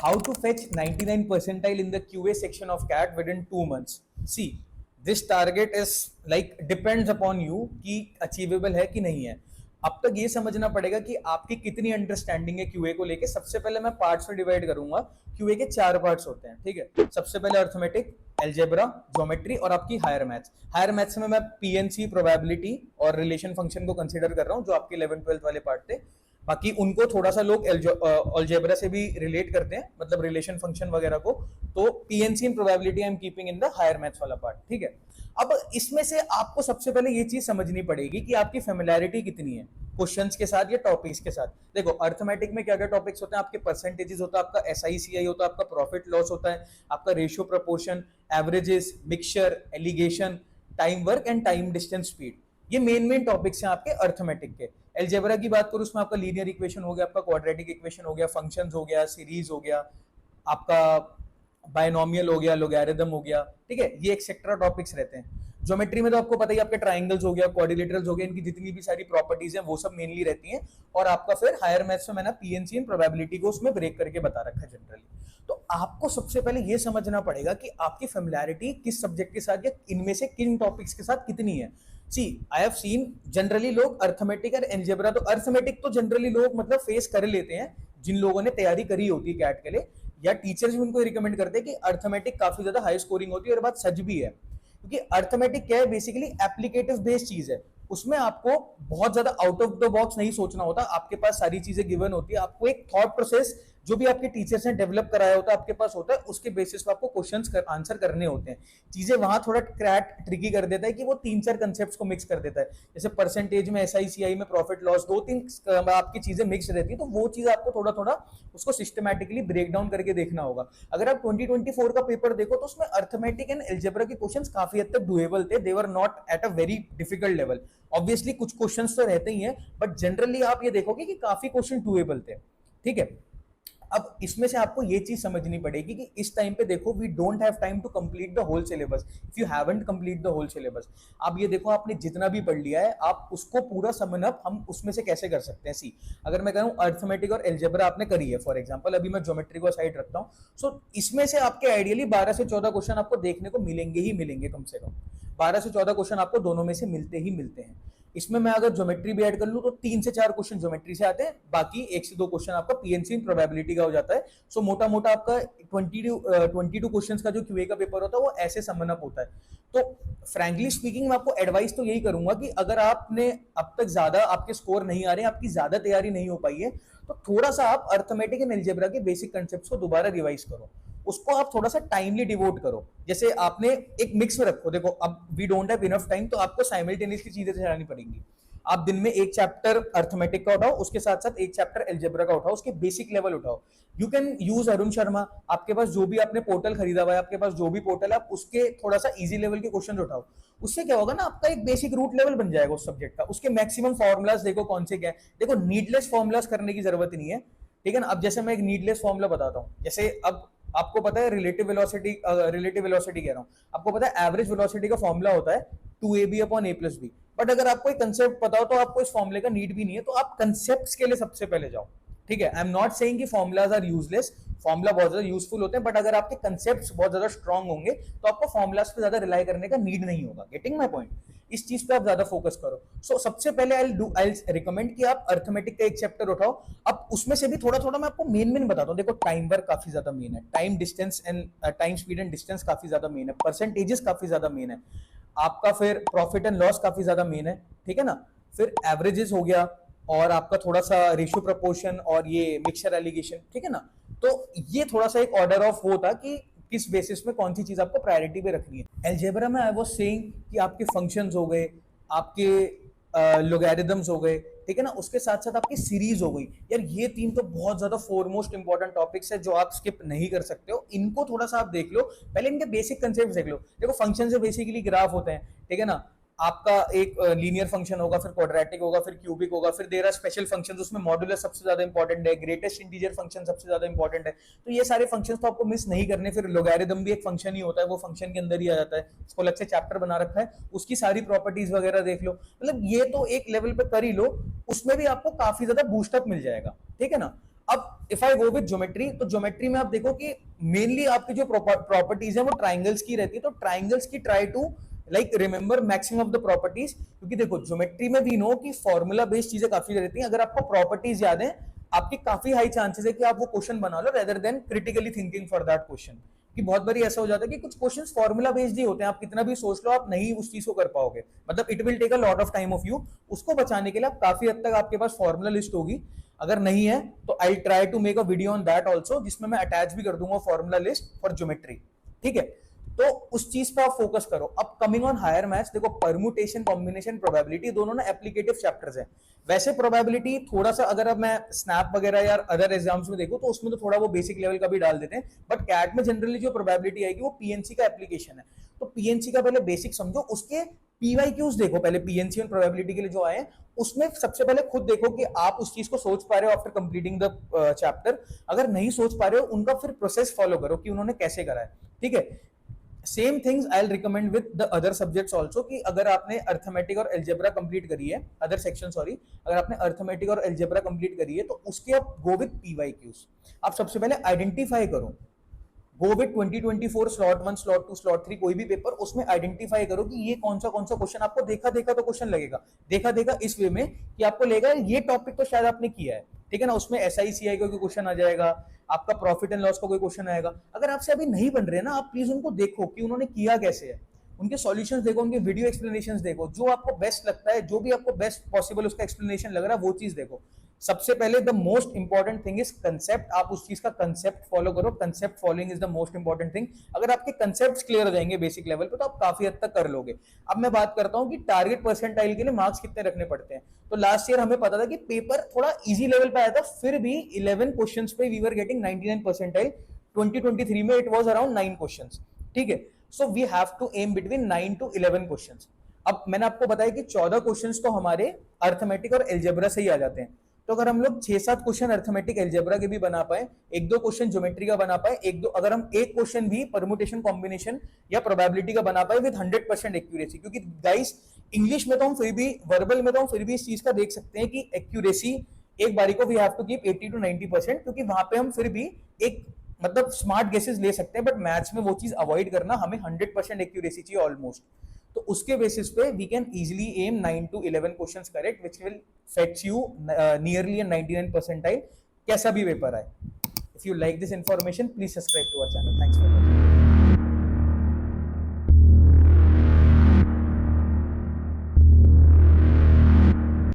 How to fetch 99 percentile in the QA section of CAT within 2 months. See, this target is like depends upon you कि achievable है कि नहीं है. अब तक ये समझना पड़ेगा कि आपकी कितनी अंडरस्टैंडिंग है क्यूए को लेके. सबसे पहले मैं पार्ट्स में डिवाइड करूंगा. क्यूए के 4 पार्ट्स होते हैं, ठीक है. सबसे पहले अर्थमेटिक, एल्जेब्रा, ज्योमेट्री और आपकी हायर मैथ्स. हायर मैथ्स में मैं पीएनसी, प्रोबेबिलिटी और रिलेशन फंक्शन को कंसीडर कर रहा हूं, जो आपके 11th-12th वाले पार्ट थे. बाकी उनको थोड़ा सा लोग अलजेब्रा से भी रिलेट करते हैं, मतलब रिलेशन फंक्शन वगैरह को. तो PNC and probability I am keeping in the higher maths वाला पार्ट, ठीक है. अब इसमें से आपको सबसे पहले ये चीज समझनी पड़ेगी कि आपकी फेमिलियरिटी कितनी है क्वेश्चंस के साथ या टॉपिक्स के साथ. देखो, अर्थमेटिक में क्या क्या टॉपिक्स होते हैं. आपके परसेंटेजेस होता है, आपका एसआईसीआई होता है, आपका प्रॉफिट लॉस होता है, आपका ratio proportion, averages, mixture, alligation, time work and time distance speed. ये मेन टॉपिक्स हैं आपके अर्थमेटिक के. एल्जेब्रा की बात करूं, उसमें आपका लीनियर इक्वेशन हो गया, आपका क्वाड्रेटिक इक्वेशन हो गया, फंक्शंस हो गया, सीरीज हो गया, आपका बायनोमियल हो गया, लोगैरिथम हो गया, ठीक है. ये एक्सेट्रा टॉपिक्स रहते हैं. ज्योमेट्री में तो आपको पता ही, आपके ट्राइंगल्स हो गया, क्वाड्रिलेटरल्स हो गया, इनकी जितनी भी सारी प्रॉपर्टीज हैं वो सब मेनली रहती हैं. और आपका फिर हायर मैथ्स में मैंने पीएनसी एंड प्रोबेबिलिटी को उसमें ब्रेक करके बता रखा है जनरली. तो आपको सबसे पहले ये समझना पड़ेगा कि आपकी फेमिलियरिटी किस सब्जेक्ट के साथ या इनमें से किन टॉपिक्स के साथ कितनी है. सी, आई हैव सीन जनरली लोग अर्थमेटिक और एल्जेब्रा, तो अर्थमेटिक तो जनरली लोग मतलब फेस कर लेते हैं जिन लोगों ने तैयारी करी होती है कैट के लिए, या टीचर्स भी उनको रिकमेंड करते हैं कि अर्थमेटिक काफी ज्यादा हाई स्कोरिंग होती है. और बात सच भी है, क्योंकि अर्थमेटिक क्या है, बेसिकली एप्लीकेटिव बेस्ड चीज है. उसमें आपको बहुत ज्यादा आउट ऑफ द बॉक्स नहीं सोचना होता. आपके पास सारी चीजें गिवन होती है. आपको एक थॉट प्रोसेस जो भी आपके टीचर्स ने डेवलप कराया होता है आपके पास होता है. उसके बेसिस पर आपको क्वेश्चंस आंसर करने होते हैं. चीजें वहां थोड़ा क्रैक ट्रिकी कर देता है कि वो 3-4 कंसेप्ट को मिक्स कर देता है. जैसे परसेंटेज में, एसआईसीआई में, प्रॉफिट लॉस, 2-3 आपकी चीजें मिक्स रहती है. तो वो चीज आपको थोड़ा थोड़ा उसको सिस्टमैटिकली ब्रेक डाउन करके देखना होगा. अगर आप 2024 का पेपर देखो तो उसमें अर्थमेटिक एंड एल्जेब्रा के क्वेश्चंस काफी हद तक डुएबल थे. They were not at a very difficult level. Obviously कुछ क्वेश्चंस तो रहते ही हैं, बट जनरली आप ये देखोगे कि काफी क्वेश्चन डुएबल थे, ठीक है. अब इसमें से आपको ये चीज समझनी पड़ेगी कि इस टाइम पे देखो, we don't have time to complete the whole syllabus. If you haven't complete the whole syllabus, आप ये देखो, आपने जितना भी पढ़ लिया है, आप उसको पूरा समन अप हम उसमें से कैसे कर सकते हैं. सी, अगर मैं कहूं अर्थमेटिक और एल्जेब्रा आपने करी है, फॉर एग्जांपल अभी मैं ज्योमेट्री को साइड रखता हूं, सो इसमें से आपके आइडियली 12 से 14 क्वेश्चन आपको देखने को मिलेंगे ही मिलेंगे. कम से कम 12 से 14 क्वेश्चन आपको दोनों में से मिलते ही मिलते हैं. इसमें मैं अगर ज्योमेट्री भी ऐड कर लूं तो 3 से 4 क्वेश्चन ज्योमेट्री से आते हैं, बाकी 1 से 2 क्वेश्चन आपका पीएनसी प्रोबेबिलिटी का हो जाता है. सो मोटा मोटा आपका 22 क्वेश्चंस का जो क्यूए का पेपर होता है वो ऐसे समन अप होता है. तो फ्रैंकली स्पीकिंग मैं आपको एडवाइस तो यही करूंगा कि अगर आपने अब तक ज्यादा आपके स्कोर नहीं आ रहे, आपकी ज्यादा तैयारी नहीं हो पाई है, तो थोड़ा सा आप अर्थमेटिक एंड एल्जेब्रा के बेसिक कंसेप्ट को दोबारा रिवाइज करो. उसको आप थोड़ा सा टाइमली डिवोट करो. जैसे आपने एक मिक्स में रखो. देखो, अब we don't have enough time, तो आपको साइमल्टेनियसली चीजें चलानी पड़ेंगी. आप दिन में एक चैप्टर अर्थमेटिक का उठाओ, उसके साथ साथ एक चैप्टर एल्जेब्रा का उठाओ, उसके बेसिक लेवल उठाओ. You can use Arun Sharma. आपके पास जो भी आपने पोर्टल खरीदा हुआ है, आपके पास जो भी पोर्टल है, आप उसके थोड़ा सा इजी लेवल के क्वेश्चन उठाओ. उससे क्या होगा ना, आपका एक बेसिक रूट लेवल बन जाएगा उस सब्जेक्ट का. उसके मैक्सिमम फॉर्मुलाज देखो कौन से क्या है. देखो, नीडलेस फॉर्मुलाज करने की जरूरत नहीं है, ठीक है ना. अब जैसे मैं एक नीडलेस फॉर्मुला बताता हूँ. जैसे अब आपको पता है रिलेटिव वेलोसिटी कह रहा हूं, आपको पता है एवरेज वेलोसिटी का फॉर्मूला होता है 2ab अपॉन a+b. बट अगर आपको एक कंसेप्ट पता हो तो आपको इस फॉर्मूले का नीड भी नहीं है. तो आप कंसेप्ट्स के लिए सबसे पहले जाओ, ठीक है. आई एम नॉट सेइंग कि फॉर्मुलाज आर यूजलेस. फॉर्मुला बहुत ज्यादा यूजफुल होते हैं, बट अगर आपके कंसेप्ट्स बहुत ज्यादा स्ट्रांग होंगे तो आपको फॉर्मुलाज पे ज्यादा रिलाई करने का नीड नहीं होगा. Getting my point. इस चीज पे आप ज्यादा फोकस करो. सो सबसे पहले आई रिकमेंड कि आप अर्थमेटिक का एक चैप्टर उठाओ. अब उसमें से भी थोड़ा थोड़ा मैं आपको मेन बताता हूँ. देखो, टाइम वर्क काफी ज्यादा मेन है, time distance and time speed and distance काफी ज्यादा मेन है, परसेंटेजेस काफी ज्यादा मेन है आपका, फिर प्रॉफिट एंड लॉस काफी ज्यादा मेन है, ठीक है ना. फिर एवरेजेस हो गया, और आपका थोड़ा सा रेशियो प्रपोर्शन और ये मिक्सचर एलिगेशन, ठीक है ना. तो ये थोड़ा सा एक ऑर्डर ऑफ वो था कि किस बेसिस में कौन सी चीज आपको प्रायोरिटी पे रखनी है. एल्जेब्रा में आई वाज सेइंग कि आपके फंक्शंस हो गए, आपके लोगैरिथम्स हो गए, ठीक है ना. उसके साथ साथ आपकी सीरीज हो गई. यार ये 3 तो बहुत ज्यादा फोरमोस्ट इंपॉर्टेंट टॉपिक्स है जो आप स्किप नहीं कर सकते हो. इनको थोड़ा सा आप देख लो. पहले इनके बेसिक कंसेप्ट देख लो. देखो, फंक्शन से बेसिकली ग्राफ होते हैं, ठीक है ना. आपका एक लीनियर फंक्शन होगा, फिर क्वाड्रेटिक होगा, फिर क्यूबिक होगा, फिर देर आर स्पेशल फंक्शंस. उसमें मॉड्यूलस सबसे ज्यादा इंपॉर्टेंट है, ग्रेटेस्ट इंटीजर फंक्शन सबसे ज्यादा इंपॉर्टेंट है. तो ये सारे फंक्शंस तो आपको मिस नहीं करने. फिर लोगैरिथम भी एक फंक्शन ही होता है, वो फंक्शन के अंदर ही आ जाता है. उसको अलग से चैप्टर बना रखा है, उसकी सारी प्रॉपर्टीज वगैरह देख लो. मतलब ये तो एक लेवल पे कर ही लो, उसमें भी आपको काफी ज्यादा बूस्टअप मिल जाएगा, ठीक है ना. अब if I go with geometry, तो ज्योमेट्री में आप देखो कि मेनली आपकी जो प्रॉपर्टीज है वो ट्राइंगल्स की रहती है, तो ट्राइंगल्स की try to like remember maximum of the properties, क्योंकि देखो ज्योमेट्री में वी नो कि फॉर्मूला बेस्ड चीजें काफी रहती हैं, अगर आपको प्रॉपर्टीज याद है आपकी काफी हाई चांसेस है कि आप वो क्वेश्चन बना लो rather than critically thinking for that question. कि बहुत बार ऐसा हो जाता है कि कुछ क्वेश्चंस फॉर्मूला बेस्ड ही होते हैं, आप कितना भी सोच लो आप नहीं उस चीज को कर पाओगे, मतलब it will take a lot of time of you. उसको बचाने के लिए आप काफी हद तक आपके पास फॉर्मूला लिस्ट होगी, अगर नहीं है तो I try to make a video on that also, जिसमें मैं अटैच भी कर दूंगा फॉर्मूला लिस्ट फॉर ज्योमेट्री, ठीक है। तो उस चीज पे आप फोकस करो। अब कमिंग ऑन हायर मैथ्स, देखो परमुटेशन, कॉम्बिनेशन, प्रोबेबिलिटी दोनों ना एप्लीकेटिव चैप्टर्स हैं। वैसे प्रोबेबिलिटी थोड़ा सा अगर अब मैं स्नैप वगैरह या अदर एग्जाम्स में देखूं तो उसमें तो थोड़ा वो बेसिक लेवल का भी डाल देते हैं, बट कैट में जनरली जो प्रोबेबिलिटी आएगी वो पीएनसी का एप्लीकेशन है। तो पीएनसी का पहले बेसिक समझो, उसके पीवाईक्यूज देखो पहले पीएनसी और प्रोबेबिलिटी के लिए जो आए हैं, उसमें सबसे पहले खुद देखो कि आप उस चीज को सोच पा रहे हो आफ्टर कंप्लीटिंग द चैप्टर। अगर नहीं सोच पा रहे हो उनका फिर प्रोसेस फॉलो करो कि उन्होंने कैसे करा है, ठीक है। Same things I will recommend with the other subjects also, कि अगर आपने अर्थमेटिक और एल्जेब्रा कंप्लीट करी है, अदर सेक्शन सॉरी, अगर आपने अर्थमेटिक और एल्जेब्रा कंप्लीट करी है तो उसके आप गो विद पीवाईक्यूज। आप सबसे पहले आइडेंटिफाई करो, go with 2024 slot 1 slot 2 slot 3 कोई भी पेपर, उसमें आइडेंटिफाई करो कि ये कौन सा क्वेश्चन आपको देखा देखा तो क्वेश्चन लगेगा। देखा देखा इस वे में कि आपको लगेगा ये टॉपिक तो शायद आपने किया है, ठीक है ना। उसमें SICI का कोई क्वेश्चन आ जाएगा, आपका प्रॉफिट एंड लॉस का कोई क्वेश्चन आएगा। अगर आपसे अभी नहीं बन रहे ना, आप प्लीज उनको देखो कि उन्होंने किया कैसे है, उनके सॉल्यूशंस देखो, उनके वीडियो एक्सप्लेनेशंस देखो, जो आपको बेस्ट लगता है, जो भी आपको बेस्ट पॉसिबल उसका एक्सप्लेनेशन लग रहा है वो चीज देखो। सबसे पहले the most important thing is concept, आप उस चीज का कंसेप्ट फॉलो करो, concept following is the most important thing. अगर आपके कंसेप्ट्स क्लियर हो जाएंगे बेसिक लेवल पे तो आप काफी हद तक कर लोगे। अब मैं बात करता हूं कि टारगेट परसेंटाइल के लिए मार्क्स कितने रखने पड़ते हैं। तो लास्ट ईयर हमें पता था कि पेपर थोड़ा इजी लेवल पे आया था, फिर भी 11 क्वेश्चंस पे वी वर गेटिंग 99 परसेंटाइल। 2023 में इट वाज अराउंड 9 क्वेश्चंस, ठीक है। So we have to aim between 9 to 11 questions. अब मैंने आपको बताया कि 14 क्वेश्चंस तो हमारे अर्थमेटिक और एल्जेब्रा से ही आ जाते हैं, तो अगर हम लोग 6-7 क्वेश्चन अर्थमेटिक एल्जेब्रा के भी बना पाए, 1-2 क्वेश्चन ज्योमेट्री का बना पाए, एक दो अगर हम एक क्वेश्चन भी परमुटेशन, कॉम्बिनेशन या प्रोबेबिलिटी का बना पाए विद 100% एक्यूरेसी, क्योंकि गाइस इंग्लिश में तो हम फिर भी, वर्बल में तो हम फिर भी इस चीज का देख सकते हैं कि एक्यूरेसी एक बारी को we have to keep 80 to 90%, क्योंकि वहां पे हम फिर भी एक मतलब स्मार्ट गेसेस ले सकते हैं, बट मैथ्स में वो चीज अवॉइड करना, हमें 100% एक्यूरेसी चाहिए ऑलमोस्ट। तो उसके बेसिस पे we can easily aim 9 to 11 questions correct, which will fetch you nearly 99 percentile कैसा भी पेपर आए। If you like this information please subscribe to our channel. Thanks for watching.